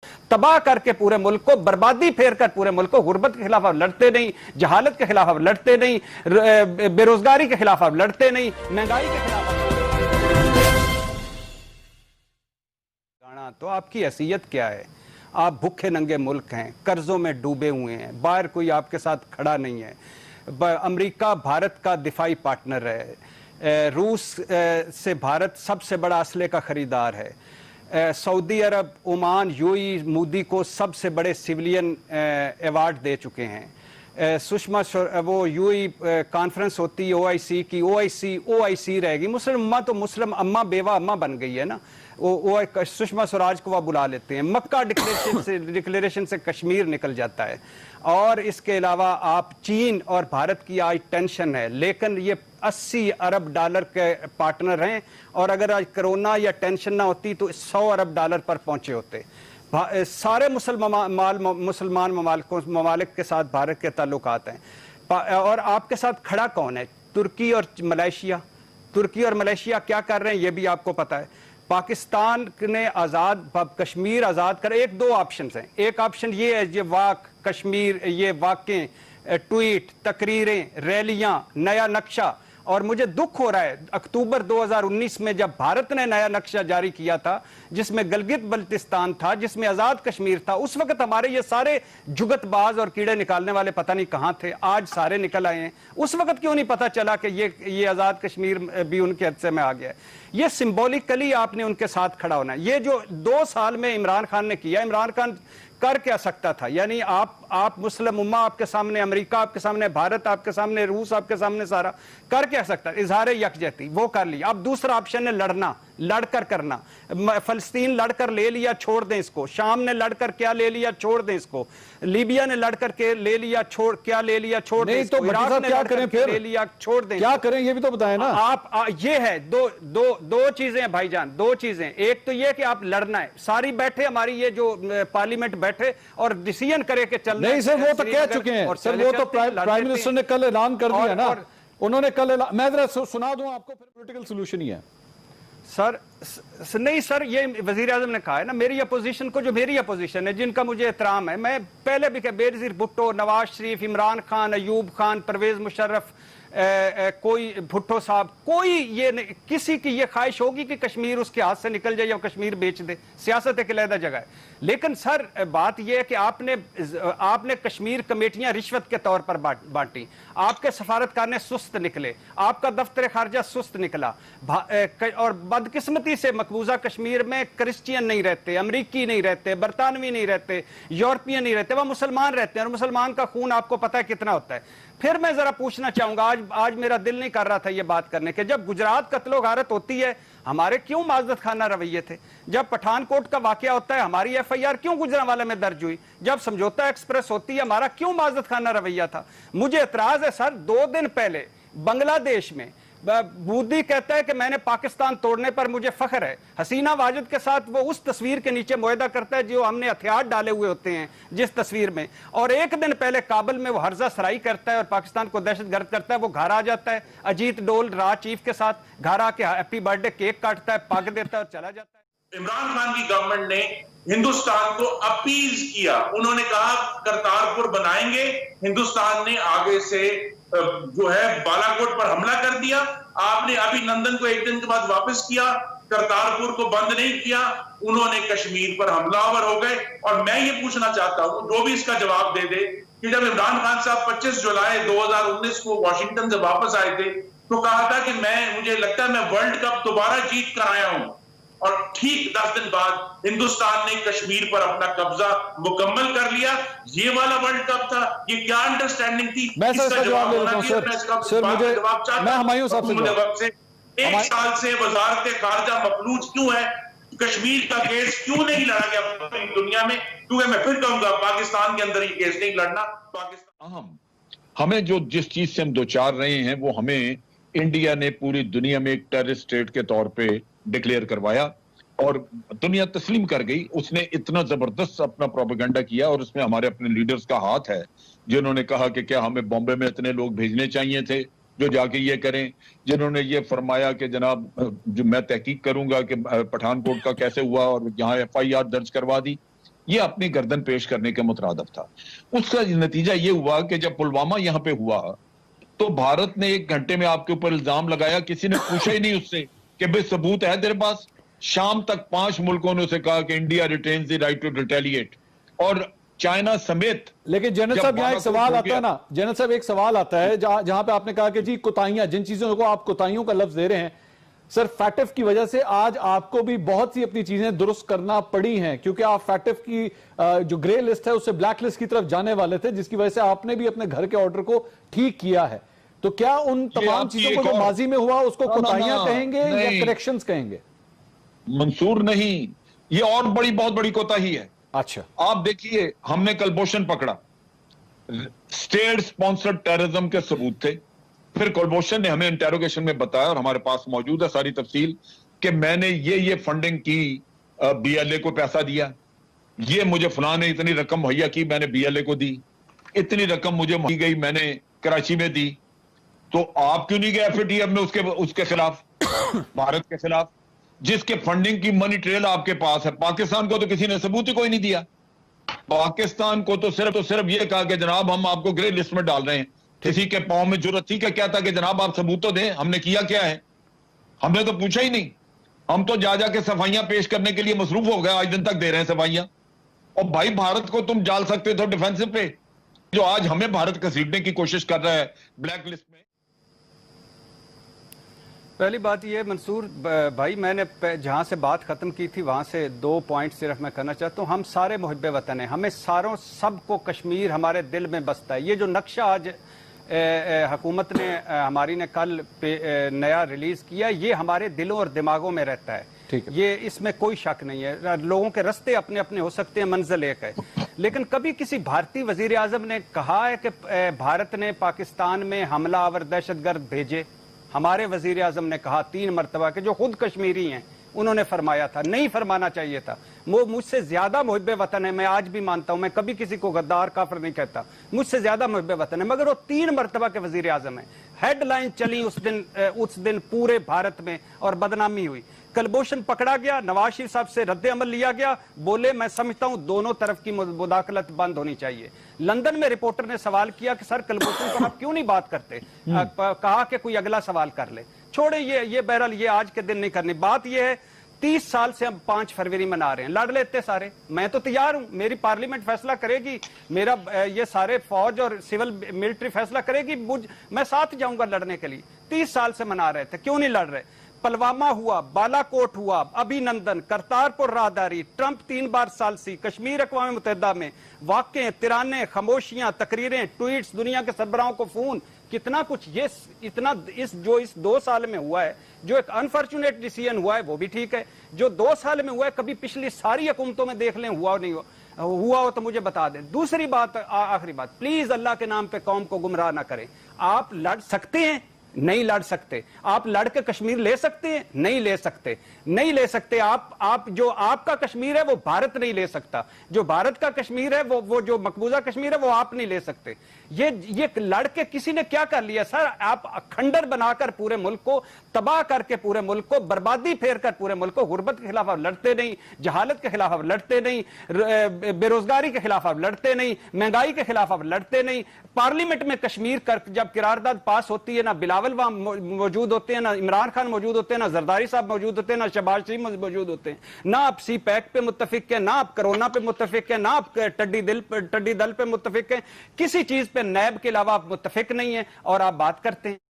तबाह करके पूरे मुल्क को, बर्बादी फेर कर पूरे मुल्क को। गुर्बत के खिलाफ आप लड़ते नहीं, जहालत के खिलाफ आप लड़ते नहीं, बेरोजगारी के खिलाफ आप लड़ते नहीं, महंगाई के खिलाफ आप तो आपकी हैसियत क्या है? आप भूखे नंगे मुल्क हैं, कर्जों में डूबे हुए हैं, बाहर कोई आपके साथ खड़ा नहीं है। अमेरिका भारत का दिफाई पार्टनर है, रूस से भारत सबसे बड़ा असले का खरीदार है, सऊदी अरब, ओमान, यूएई मोदी को सबसे बड़े सिविलियन अवार्ड दे चुके हैं। सुषमा वो यूएई कॉन्फ्रेंस होती है ओआईसी की, ओआईसी रहेगी। मुस्लिम अम्मा तो मुस्लिम अम्मा बेवा अम्मा बन गई है ना, वो सुषमा स्वराज को वह बुला लेते हैं। मक्का डिक्लेरेशन से कश्मीर निकल जाता है। और इसके अलावा आप चीन और भारत की आज टेंशन है, लेकिन ये 80 अरब डॉलर के पार्टनर हैं, और अगर आज कोरोना या टेंशन ना होती तो 100 अरब डॉलर पर पहुंचे होते। सारे मुसलमान ममालिक के साथ भारत के ताल्लुकात हैं। और आपके साथ खड़ा कौन है? तुर्की और मलेशिया। तुर्की और मलेशिया क्या कर रहे हैं ये भी आपको पता है। पाकिस्तान ने कश्मीर आज़ाद कर, एक दो ऑप्शन हैं। एक ऑप्शन ये है, ये वाक कश्मीर, ये वाक़े, ट्वीट, तकरीरें, रैलियां, नया नक्शा। और मुझे दुख हो रहा है, अक्टूबर 2019 में जब भारत ने नया नक्शा जारी किया था, जिसमें गलगित बल्तिस्तान था, जिसमें आज़ाद कश्मीर था, उस वक्त हमारे ये सारे जुगतबाज और कीड़े निकालने वाले पता नहीं कहां थे। आज सारे निकल आए हैं। उस वक्त क्यों नहीं पता चला कि ये आज़ाद कश्मीर भी उनके हिस्से में आ गया? ये सिंबॉलिकली आपने उनके साथ खड़ा होना है। ये जो 2 साल में इमरान खान ने किया, इमरान खान कर क्या सकता था? यानी आप मुस्लिम उम्मा आपके सामने, अमेरिका आपके सामने, भारत आपके सामने, रूस आपके सामने, सारा कर क्या सकता? इजहार यकजहती वो कर लिया। अब दूसरा ऑप्शन है लड़ना, लड़कर करना। फलस्तीन लड़कर ले लिया, छोड़ दें इसको। शाम ने लड़कर क्या ले लिया, छोड़ दें इसको। लीबिया ने लड़कर के ले लिया, छोड़ क्या ले लिया, छोड़ दें इसको। इराक ने क्या करें फिर? ले लिया, छोड़ दें। क्या करें ये भी तो बताएं ना। ये है दो चीजें हैं भाईजान, 2 चीजें। एक तो ये कि आप लड़ना है, सारी बैठे हमारी ये जो पार्लियामेंट बैठे और डिसीजन करे कि चलना नहीं। सर वो तो कह चुके हैं, सर वो तो प्राइम मिनिस्टर ने कल ऐलान कर दिया ना, उन्होंने कल। मैं जरा सुना दूं आपको, फिर पॉलिटिकल सोल्यूशन ही है। सर नहीं सर, ये वजीर आजम ने कहा है ना, मेरी अपोजिशन को, जो मेरी अपोजिशन है, जिनका मुझे एहतराम है, मैं पहले भी कहा, बेनजीर भुट्टो, नवाज शरीफ, इमरान खान, अयूब खान, परवेज मुशर्रफ, कोई भुट्टो साहब, कोई ये नहीं, किसी की ये ख्वाहिश होगी कि कश्मीर उसके हाथ से निकल जाए या कश्मीर बेच दे। सियासत एक अलग जगह है। लेकिन सर बात यह है कि आपने कश्मीर कमेटियां रिश्वत के तौर पर बांटी, आपके सफारतकार ने सुस्त निकले, आपका दफ्तर खारजा सुस्त निकला, और बदकिस्मती से मकबूजा कश्मीर में क्रिश्चियन नहीं रहते, अमरीकी नहीं रहते, बरतानवी नहीं रहते, यूरोपियन नहीं रहते, वह मुसलमान रहते हैं। और मुसलमान का खून आपको पता है कितना होता है। फिर मैं जरा पूछना चाहूंगा, आज मेरा दिल नहीं कर रहा था ये बात करने के, जब गुजरात कत्लो गारत होती है, हमारे क्यों माजरत खाना रवैये थे? जब पठानकोट का वाकया होता है, हमारी एफआईआर क्यों गुजरांवाला में दर्ज हुई? जब समझौता एक्सप्रेस होती है, हमारा क्यों माजरत खाना रवैया था? मुझे एतराज है सर, 2 दिन पहले बांग्लादेश में मोदी कहता है कि मैंने पाकिस्तान तोड़ने पर मुझे फख्र है। हसीना वाजिद के साथ वो उस तस्वीर के नीचे मुआहदा करता है जो हमने हथियार डाले हुए होते हैं जिस तस्वीर में, और 1 दिन पहले काबुल में वो हर्जा सराई करता है और पाकिस्तान को दहशतगर्द करता है। वो घर आ जाता है अजीत डोल रा चीफ के साथ, घर आके हैप्पी बर्थडे केक काटता है, पग देता है और चला जाता है। इमरान खान की गवर्नमेंट ने हिंदुस्तान को अपील किया, उन्होंने कहा करतारपुर बनाएंगे। हिंदुस्तान ने आगे से जो है बालाकोट पर हमला कर दिया। आपने अभिनंदन को 1 दिन के बाद वापस किया, करतारपुर को बंद नहीं किया, उन्होंने कश्मीर पर हमलावर हो गए। और मैं ये पूछना चाहता हूं, जो भी इसका जवाब दे दे, कि जब इमरान खान साहब 25 जुलाई 2019 को वॉशिंगटन से वापस आए थे तो कहा था कि मुझे लगता है मैं वर्ल्ड कप दोबारा जीत कर आया हूं, और ठीक 10 दिन बाद हिंदुस्तान ने कश्मीर पर अपना कब्जा मुकम्मल कर लिया। ये वाला वर्ल्ड कप था? ये क्या अंडरस्टैंडिंग थी? मैं सर जवाब दे देता हूं सर मुझे, मैं हुमायूं साहब से जवाब से 1 साल से वजारत खारजा मफलूज क्यों है? कश्मीर का केस क्यों नहीं लड़ा गया पूरी दुनिया में? क्योंकि मैं फिर कहूंगा पाकिस्तान के अंदर ये केस नहीं लड़ना। पाकिस्तान हमें जो जिस चीज से हम 2-4 रहे हैं, वो हमें इंडिया ने पूरी दुनिया में एक टेररिस्ट स्टेट के तौर पे डिक्लेयर करवाया और दुनिया तस्लीम कर गई। उसने इतना जबरदस्त अपना प्रोपेगेंडा किया और उसमें हमारे अपने लीडर्स का हाथ है, जिन्होंने कहा कि क्या हमें बॉम्बे में इतने लोग भेजने चाहिए थे जो जाके ये करें, जिन्होंने ये फरमाया कि जनाब जो मैं तहकीक करूंगा कि पठानकोट का कैसे हुआ और यहाँ एफआईआर दर्ज करवा दी। ये अपनी गर्दन पेश करने के मुतरादिफ था। उसका नतीजा ये हुआ कि जब पुलवामा यहां पे हुआ तो भारत ने 1 घंटे में आपके ऊपर इल्जाम लगाया, किसी ने पूछा ही नहीं उससे कि भाई सबूत है तेरे पास। शाम तक 5 मुल्कों ने उसे कहा कि India retains the right to retaliate, और चाइना समेत। लेकिन जनरल साहब यहाँ एक सवाल आता है ना, जनरल साहब एक सवाल आता है जहां पे आपने कहा कि जी कोताहियां, जिन चीजों को आप कोताहियों का लफ्ज दे रहे हैं सर, फैटिफ की वजह से आज आपको भी बहुत सी अपनी चीजें दुरुस्त करना पड़ी हैं, क्योंकि आप फैटिफ की जो ग्रे लिस्ट है उससे ब्लैक लिस्ट की तरफ जाने वाले थे, जिसकी वजह से आपने भी अपने घर के ऑर्डर को ठीक किया है। तो क्या उन तमाम चीजों को जो माजी में हुआ उसको कोताहियां कहेंगे या करेक्शंस कहेंगे? मंसूर नहीं, ये और बहुत बड़ी कोताही है। अच्छा, आप देखिए, हमने कुलभूषण पकड़ा, स्टेट स्पॉन्सर्ड टेररिज्म के सबूत थे। फिर कुलभूषण ने हमें इंटेरोगेशन में बताया, और हमारे पास मौजूद है सारी तफसील, कि मैंने ये फंडिंग की, बीएलए को पैसा दिया, ये मुझे फलां ने इतनी रकम मुहैया की, मैंने बीएलए को दी, इतनी रकम मुझे दी गई, मैंने कराची में दी। तो आप क्यों नहीं गए एफएटीएफ में उसके खिलाफ, भारत के खिलाफ, जिसके फंडिंग की मनी ट्रेल आपके पास है? पाकिस्तान को तो किसी ने सबूत ही कोई नहीं दिया। पाकिस्तान को तो सिर्फ ये कहा कि जनाब हम आपको ग्रे लिस्ट में डाल रहे हैं। किसी के पांव में जुर्रत थी क्या था कि जनाब आप सबूत तो दें, हमने किया क्या है? हमने तो पूछा ही नहीं। हम तो जा के सफाइयां पेश करने के लिए मसरूफ हो गए, आज दिन तक दे रहे हैं सफाइयां। और भाई भारत को तुम डाल सकते थे डिफेंसिव पे, जो आज हमें भारत घसीटने की कोशिश कर रहा है ब्लैक लिस्ट में। पहली बात ये मंसूर भाई, मैंने जहां से बात खत्म की थी वहां से 2 पॉइंट सिर्फ मैं करना चाहता हूं। हम सारे मुहिब्बे वतन हैं, हमें सबको कश्मीर हमारे दिल में बसता है। ये जो नक्शा आज हुकूमत ने हमारी ने कल नया रिलीज किया, ये हमारे दिलों और दिमागों में रहता है। ये इसमें कोई शक नहीं है। लोगों के रास्ते अपने अपने हो सकते हैं, मंजिल एक है। लेकिन कभी किसी भारतीय वजीर आजम ने कहा है कि भारत ने पाकिस्तान में हमला आवर दहशतगर्द भेजे? हमारे वजीर आजम ने कहा 3 मरतबा के, जो खुद कश्मीरी हैं, उन्होंने फरमाया था। नहीं फरमाना चाहिए था। वो मुझसे ज्यादा मुहिब्बे वतन है, मैं आज भी मानता हूं, मैं कभी किसी को गद्दार काफिर नहीं कहता, मुझसे ज्यादा मुहिब्बे वतन है, मगर वो 3 मरतबा के वजीर आजम है। हेडलाइन चली उस दिन पूरे भारत में और बदनामी हुई। कुलभूषण पकड़ा गया, नवाज शरीफ साहब से रद्द अमल लिया गया, बोले मैं समझता हूं दोनों तरफ की मुदाखलत बंद होनी चाहिए। लंदन में रिपोर्टर ने सवाल किया कि सर कुलभूषण पर आप क्यों नहीं बात करते? कहा कि कोई अगला सवाल कर ले। छोड़े ये बहरहाल ये आज के दिन नहीं करनी। बात ये है 30 साल से हम 5 फरवरी मना रहे हैं, लड़ लेते सारे, मैं तो तैयार हूं, मेरी पार्लियामेंट फैसला करेगी, मेरा ये सारे फौज और सिविल मिलिट्री फैसला करेगी, मैं साथ जाऊंगा लड़ने के लिए। 30 साल से मना रहे थे, क्यों नहीं लड़ रहे? पुलवामा हुआ, बालाकोट हुआ, अभिनंदन, करतारपुर राहदारी, ट्रंप 3 बार सालसी, कश्मीर अक़वाम मुत्तहिदा में वाक़े, तिराने, खामोशियां, तकरीरें, ट्वीट्स, दुनिया के सरबराहों को फोन, कितना कुछ। ये इतना इस 2 साल में हुआ है, जो एक अनफॉर्चुनेट डिसीजन हुआ है वो भी ठीक है, जो 2 साल में हुआ है कभी पिछली सारी हुकूमतों में देख लें हुआ नहीं हुआ हो तो मुझे बता दें। दूसरी बात, आखिरी बात, प्लीज अल्लाह के नाम पे कौम को गुमराह ना करें। आप लड़ सकते हैं, नहीं लड़ सकते। आप लड़ के कश्मीर ले सकते हैं, नहीं ले सकते, नहीं ले सकते। आप जो आपका कश्मीर है वो भारत नहीं ले सकता, जो भारत का कश्मीर है वो जो मकबूजा कश्मीर है वो आप नहीं ले सकते। ये लड़ के किसी ने क्या कर लिया सर? आप खंडर बनाकर पूरे मुल्क को तबाह करके, पूरे मुल्क को बर्बादी फेर कर, पूरे मुल्क को गुर्बत के खिलाफ आप लड़ते नहीं, जहालत के खिलाफ आप लड़ते नहीं, बेरोजगारी के खिलाफ आप लड़ते नहीं, महंगाई के खिलाफ आप लड़ते नहीं। पार्लियामेंट में कश्मीर कर जब करारदाद पास होती है, ना बिलावल वहां मौजूद होते हैं, ना इमरान खान मौजूद होते हैं, ना जरदारी साहब मौजूद होते हैं, ना शहबाज शरीफ मौजूद होते हैं, ना आप सी पैक पे मुत्तफिक है, ना आप कोरोना पे मुत्तफिक है, ना आप टड्डी दल पे मुत्तफिक है। किसी चीज पे नैब के अलावा आप मुत्तफिक नहीं है और आप बात करते हैं।